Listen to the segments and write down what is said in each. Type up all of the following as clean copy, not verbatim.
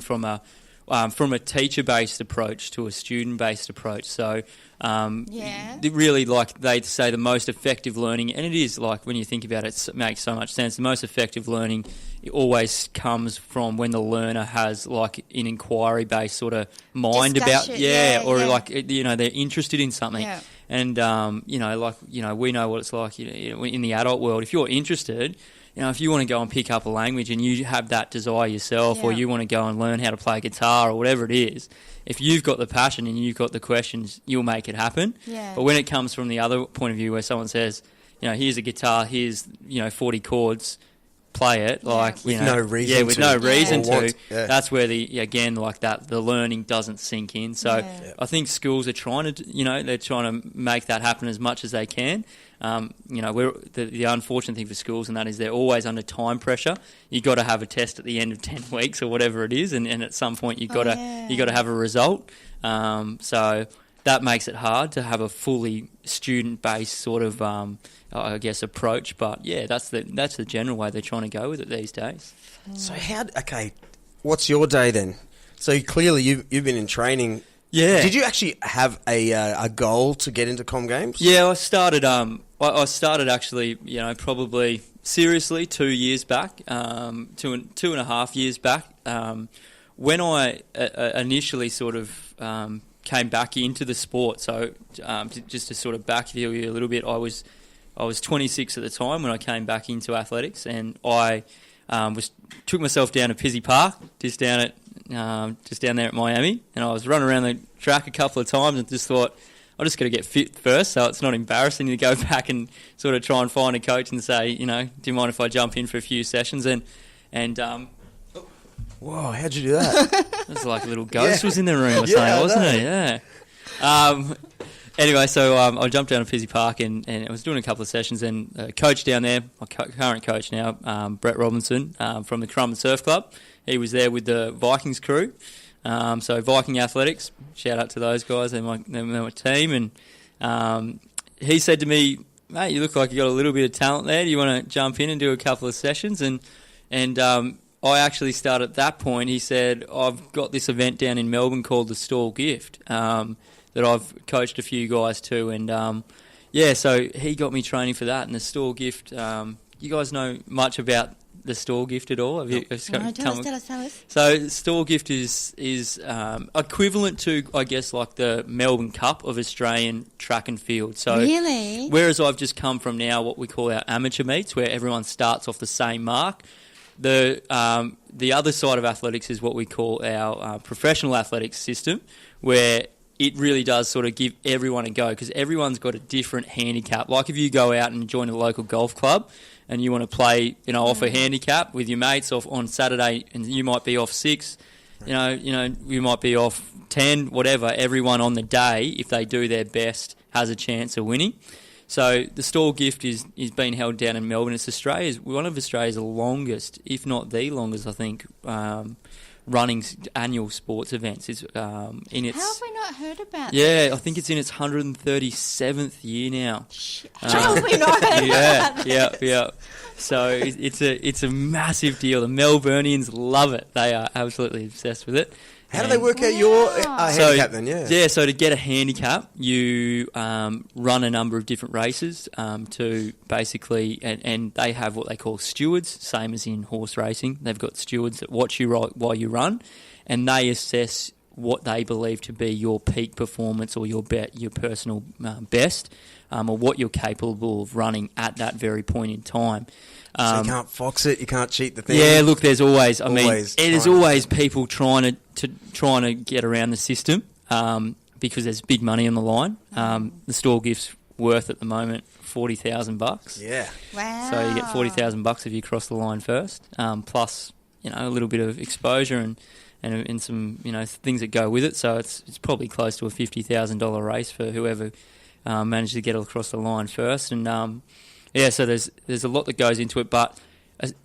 from a teacher-based approach to a student-based approach. So really, like they say, the most effective learning, and it is like when you think about it, it makes so much sense. The most effective learning always comes from when the learner has like an inquiry-based sort of mind Discussion, like they're interested in something. Yeah. And we know what it's like in the adult world. If you're interested, if you want to go and pick up a language and you have that desire yourself, or you want to go and learn how to play guitar or whatever it is, if you've got the passion and you've got the questions, you'll make it happen. Yeah. But when it comes from the other point of view, where someone says, here's a guitar, here's 40 chords, play it, with no reason to. That's where the learning doesn't sink in. So I think schools are trying to, they're trying to make that happen as much as they can. The unfortunate thing for schools, and that is they're always under time pressure. You got to have a test at the end of 10 weeks or whatever it is, and at some point you got to have a result. So that makes it hard to have a fully student-based sort of approach. But that's the general way they're trying to go with it these days. So what's your day then? So clearly you've been in training. Yeah. Did you actually have a goal to get into Com Games? Yeah, I started. I started actually, probably seriously 2 years back, 2.5 years back. When I initially sort of came back into the sport. So just to sort of backfill you a little bit, I was 26 at the time when I came back into athletics, and I took myself down to Pizzey Park, just down there at Miami, and I was running around the track a couple of times and just thought, I just got to get fit first, so it's not embarrassing to go back and sort of try and find a coach and say, do you mind if I jump in for a few sessions? And whoa, how'd you do that? It was like a little ghost was in the room or something, wasn't it? Yeah. Anyway, so I jumped down to Pizzey Park and I was doing a couple of sessions, and a coach down there, my current coach now, Brett Robinson from the Crumb and Surf Club, he was there with the Vikings crew. So Viking Athletics, shout out to those guys, they're my team. And he said to me, mate, you look like you got a little bit of talent there. Do you want to jump in and do a couple of sessions? And I actually started at that point. He said, I've got this event down in Melbourne called the Stawell Gift that I've coached a few guys to. And so he got me training for that. And the Stawell Gift, you guys know much about the Stawell Gift at all? Tell us. So Stawell Gift is equivalent to, I guess, like the Melbourne Cup of Australian track and field. So really? Whereas I've just come from now what we call our amateur meets, where everyone starts off the same mark. The other side of athletics is what we call our professional athletics system, where it really does sort of give everyone a go, because everyone's got a different handicap. Like if you go out and join a local golf club and you want to play, off a handicap with your mates off on Saturday, and you might be off 6, you might be off 10, whatever. Everyone on the day, if they do their best, has a chance of winning. So the Stawell Gift is being held down in Melbourne. It's one of Australia's longest, if not the longest, I think, running annual sports events. It's in its. How have we not heard about? Yeah, I think it's in its 137th year now. How have we not heard about this? Yeah. So it's a massive deal. The Melburnians love it. They are absolutely obsessed with it. How do they work out your handicap then? Yeah, so to get a handicap, you run a number of different races to basically, and they have what they call stewards, same as in horse racing. They've got stewards that watch you while you run, and they assess what they believe to be your peak performance or your personal best, or what you're capable of running at that very point in time. So you can't fox it, you can't cheat the thing. Yeah, look, there's always people trying to get around the system because there's big money on the line. The Stawell Gift's worth at the moment $40,000. Yeah. Wow. So you get $40,000 if you cross the line first, plus a little bit of exposure and some things that go with it. So it's probably close to a $50,000 race for whoever managed to get across the line first. And so there's a lot that goes into it, but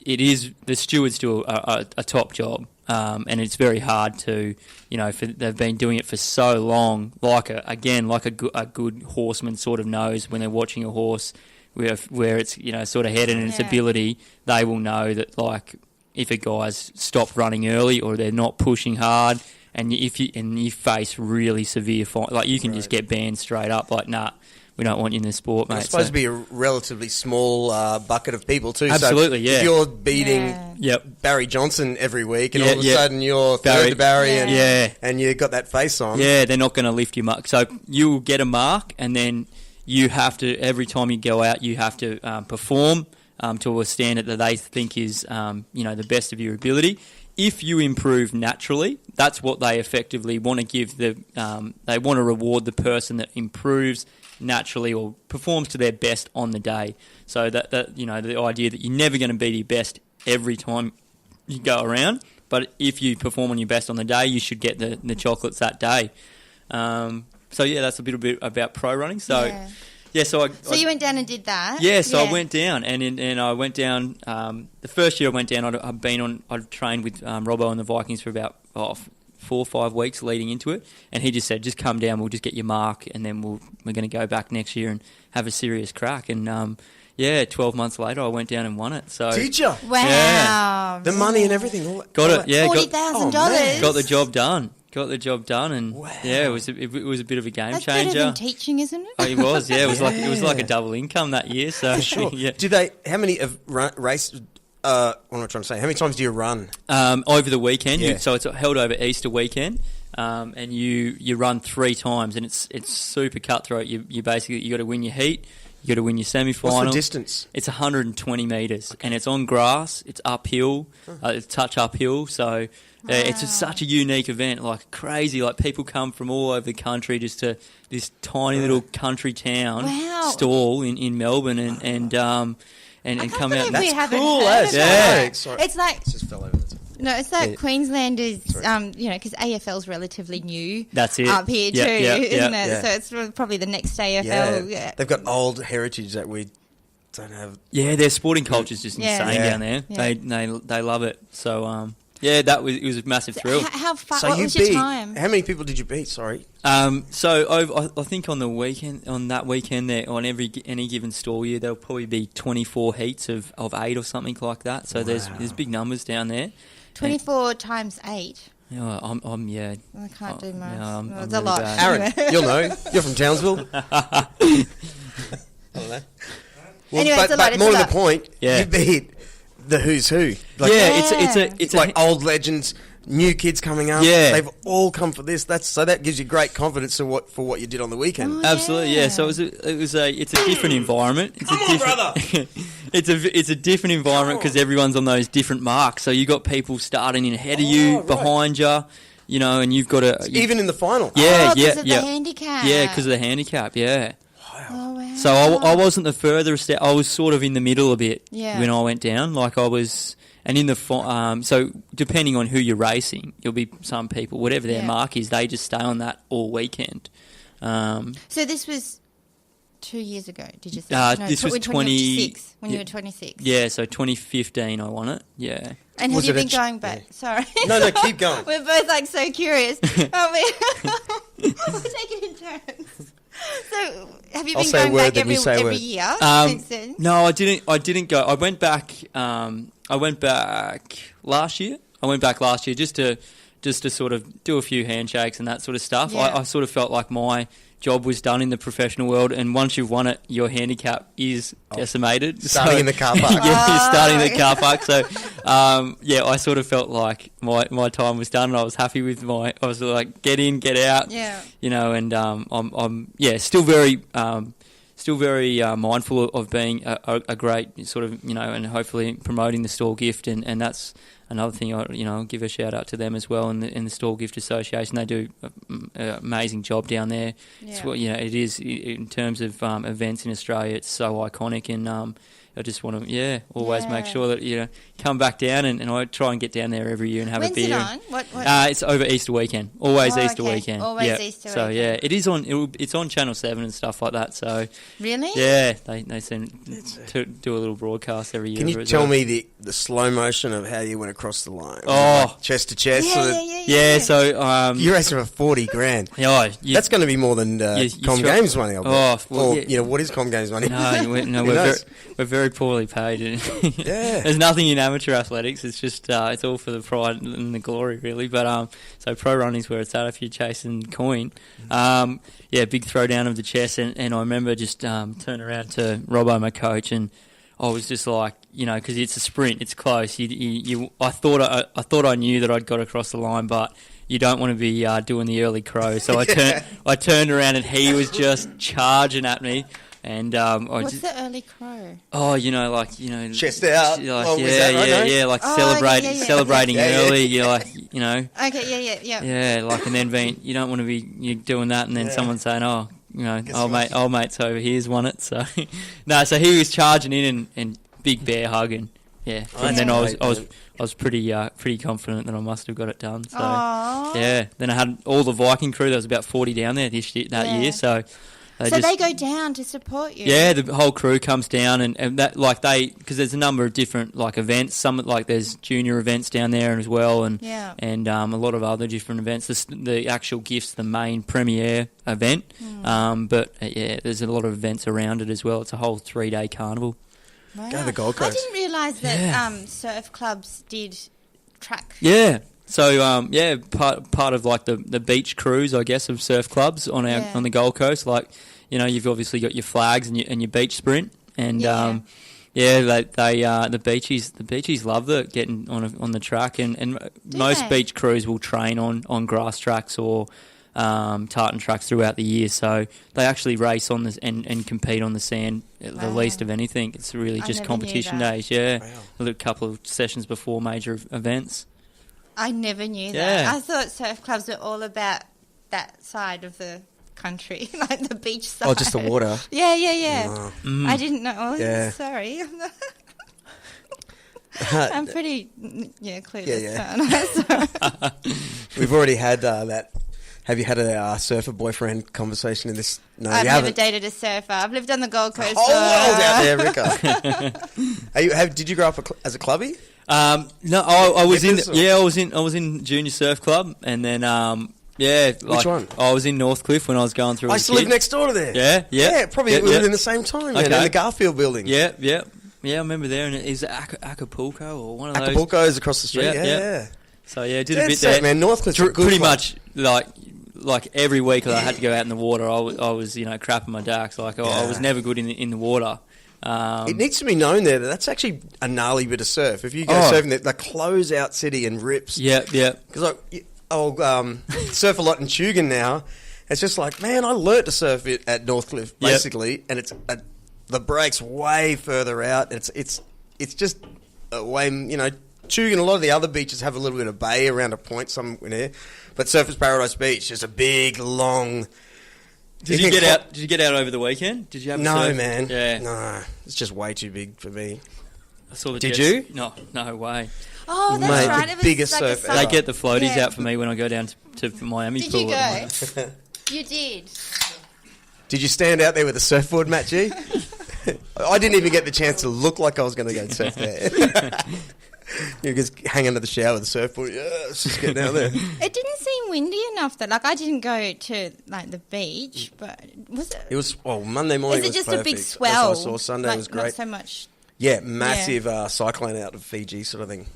it is the stewards do a top job, and it's very hard to they've been doing it for so long. Like a good horseman sort of knows when they're watching a horse where it's sort of headed in its ability, they will know that if a guy's stopped running early or they're not pushing hard, and you face really severe fine, like you can just get banned straight up. Like, nah, we don't want you in the sport, mate. It's supposed to be a relatively small bucket of people too. Absolutely, so if you're beating Barry Johnson every week, and all of a sudden you're third to Barry, and you got that face on. Yeah, they're not going to lift you mark. So you'll get a mark, and then you have to, every time you go out, you have to perform to a standard that they think is the best of your ability. If you improve naturally, that's what they effectively want to give they want to reward the person that improves naturally or performs to their best on the day. So that the idea that you're never going to be your best every time you go around, but if you perform on your best on the day, you should get the chocolates that day. So that's a little bit about pro running. So so you went down and did that. I went down and I went down. The first year I went down, I'd trained with Robbo and the Vikings for about 4 or 5 weeks leading into it, and he just said, just come down, we'll just get your mark, and then we're going to go back next year and have a serious crack. And 12 months later I went down and won it. So did you? Wow. Yeah. The money and everything. Got it. Yeah, $40,000. Got the job done. Got the job done, and it was a bit of a game That's changer. Better than teaching, isn't it? Oh, it was. Yeah, it was like a double income that year. So sure. How many race? What am I trying to say? How many times do you run? Over the weekend. Yeah. So it's held over Easter weekend, and you run 3 times, and it's super cutthroat. You basically you got to win your heat. You got to win your semi-final. What's the distance? It's 120 metres, and it's on grass. It's uphill. It's touch uphill. So it's just such a unique event, like crazy. Like people come from all over the country just to this tiny little country town, Stawell in Melbourne, and come out. That's cool, as Sorry. It's like it just fell over. No, it's like Queenslanders, because AFL's relatively new. That's it. Up here too, isn't it? Yeah. So it's probably the next AFL. Yeah. They've got old heritage that we don't have. Yeah, their sporting culture's just insane down there. Yeah. They love it. So it was a massive thrill. How far? So what was your time? How many people did you beat? Sorry. So I think on that weekend there, on any given stall year, there'll probably be 24 heats of 8 or something like that. So there's big numbers down there. 24 times 8. Yeah, I can't do maths. No, I'm it's really a lot. bad. Aaron, you'll know. You're from Townsville. I don't know. Well, anyway, but more to the point, you beat the who's who. It's like old legends, new kids coming up. Yeah, they've all come for this. That gives you great confidence for what you did on the weekend. Absolutely, yeah. So it's a different environment. Brother. It's a different environment because everyone's on those different marks. So you got people starting in ahead of you, behind you, and you've got to even in the final. Yeah, because of the handicap. Yeah, because of the handicap. Yeah. Oh, wow. So I wasn't the furthest. I was sort of in the middle a bit when I went down. Like I was, and in the so depending on who you're racing, you'll be some people, whatever their mark is, they just stay on that all weekend. So this was 2 years ago. Did you say? This was 26. When you were 26. Yeah, so 2015 I won it. Yeah. And have you been going back? Yeah. Sorry. No, keep going. We're both so curious. We're taking in turns. So, have you been going back every year since then? No, I didn't go. I went back. Last year. I went back last year just to sort of do a few handshakes and that sort of stuff. Yeah. I sort of felt like my job was done in the professional world, and once you've won it, your handicap is decimated. Starting in the car park. You're starting in the car park. So, I sort of felt like my time was done, and I was happy with I was like, get in, get out. Yeah. And I'm still very mindful of being a great sort of, and hopefully promoting the Stawell Gift, and that's another thing. I'll give a shout out to them as well, and the Stawell Gift Association. They do an amazing job down there. Yeah. It is in terms of events in Australia. It's so iconic, and I just want to always make sure that come back down, and I try and get down there every year and have When's a beer. When's it on? What? It's over Easter weekend. Always Easter weekend. Always Easter weekend. So it is on. It's on Channel 7 and stuff like that. So really, yeah, they seem to do a little broadcast every year. Can you tell me the slow motion of how you went across the line? Oh, like chest to chest. Yeah. So you're racing for 40 grand. That's going to be more than Com Games money. What is Com Games money? We're very poorly paid. There's nothing in amateur athletics. It's just it's all for the pride and the glory, really. But so pro running's where it's at if you're chasing coin. Big throwdown of the chest, and I remember just turning around to Robbo, my coach, and I was just like, because it's a sprint, it's close. I thought I knew that I'd got across the line, but you don't want to be doing the early crow. So I turned around and he was just charging at me. And what's the early crow? chest out. Celebrating early. You're like, Okay, yeah. Yeah, and then you don't want to be doing that, and then someone saying, old mate's over here's won it. So so he was charging in and big bear hug, and and then I was pretty confident that I must have got it done. So then I had all the Viking crew. There was about 40 down there that year. So they go down to support you. Yeah, the whole crew comes down, and that because there's a number of different events. Some there's junior events down there as well, and a lot of other different events. The actual gift's the main premier event, but there's a lot of events around it as well. It's a whole 3-day carnival. Wow. Go to the Gold Coast. I didn't realise that surf clubs did track. Yeah. So part of the beach cruise, I guess, of surf clubs on the Gold Coast. You've obviously got your flags and your beach sprint, and the beachies love getting on the track, and most beach crews will train on grass tracks or tartan tracks throughout the year. So they actually race on this and compete on the sand the least of anything. It's really just competition days. Yeah, a couple of sessions before major events. I never knew that. I thought surf clubs were all about that side of the country, like the beach side. Oh, just the water. Yeah. I didn't know. Sorry. I'm pretty clueless. We've already had that. Have you had a surfer boyfriend conversation in this? No, I've never dated a surfer. I've lived on the Gold Coast. Oh, world's out there, Rika. Did you grow up as a clubby? No, I was I was in junior surf club, and then which one? I was in Northcliff when I was going through. I used to live next door to there. Yeah, probably we lived in the same time. Okay. In the Garfield building. Yeah, I remember there, and it was Acapulco or one of those. Acapulco is across the street. Yeah. So did a bit there. Man, Northcliff's pretty much like every week that I had to go out in the water, I was crapping my dacks. I was never good in the water. It needs to be known there that that's actually a gnarly bit of surf. If you go surfing, the close out city and rips. Yeah. Because I'll surf a lot in Tugun now. It's just man, I learnt to surf it at Northcliff basically, and it's the break's way further out. It's just a way Tugun. A lot of the other beaches have a little bit of bay around a point somewhere there, but Surfers Paradise Beach is a big long. Did you get out over the weekend? Did you have surf? Man. Yeah. No, it's just way too big for me. I saw the Did you? No way. Oh, that's right. The biggest surf ever. They get the floaties out for me when I go down to Miami. Did you go? You did. Did you stand out there with a surfboard, MattG? I didn't even get the chance to look like I was going to go surf there. You just hang under the shower with a surfboard. Yeah, let's just get down there. It didn't seem windy enough that, I didn't go to the beach, but was it? It was Monday morning. Is it was just perfect. a big swell? That's what I saw. Sunday was great. Not so much. Yeah, massive cyclone out of Fiji, sort of thing.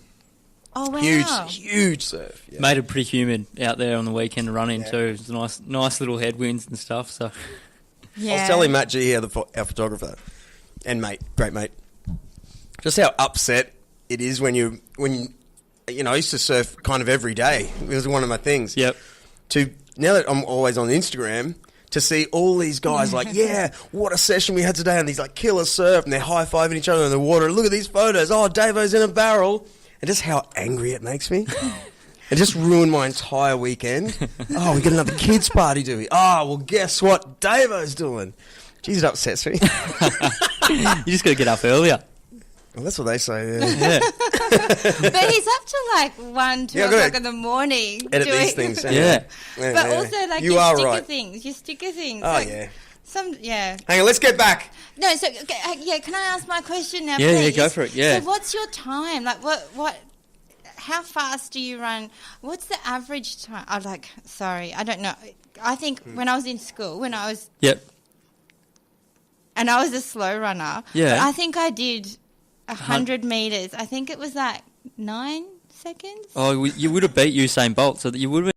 Oh wow! Huge surf. Yeah. Made it pretty humid out there on the weekend to run in too. It was nice little headwinds and stuff. So I was telling MattG here, our photographer and great mate, just how upset it is when I used to surf kind of every day. It was one of my things. Yep. Now that I'm always on Instagram, to see all these guys what a session we had today, and these killer surf, and they're high-fiving each other in the water. Look at these photos. Oh, Davo's in a barrel. And just how angry it makes me. It just ruined my entire weekend. Oh, we got another kids' party, do we? Oh, well, guess what Davo's doing? Jeez, it upsets me. You just got to get up earlier. Well, that's what they say, yeah. But he's up to 1, 2 o'clock in the morning. Edit these things. Yeah. But also your sticker things. Oh, yeah. Hang on, let's get back. No, so, can I ask my question now, please? Yeah, go for it, yeah. So what's your time? how fast do you run? What's the average time? I don't know. I think when I was in school, and I was a slow runner. Yeah. But I think I did 100 meters. I think it was like 9 seconds. Oh, you would have beat Usain Bolt, so that you would have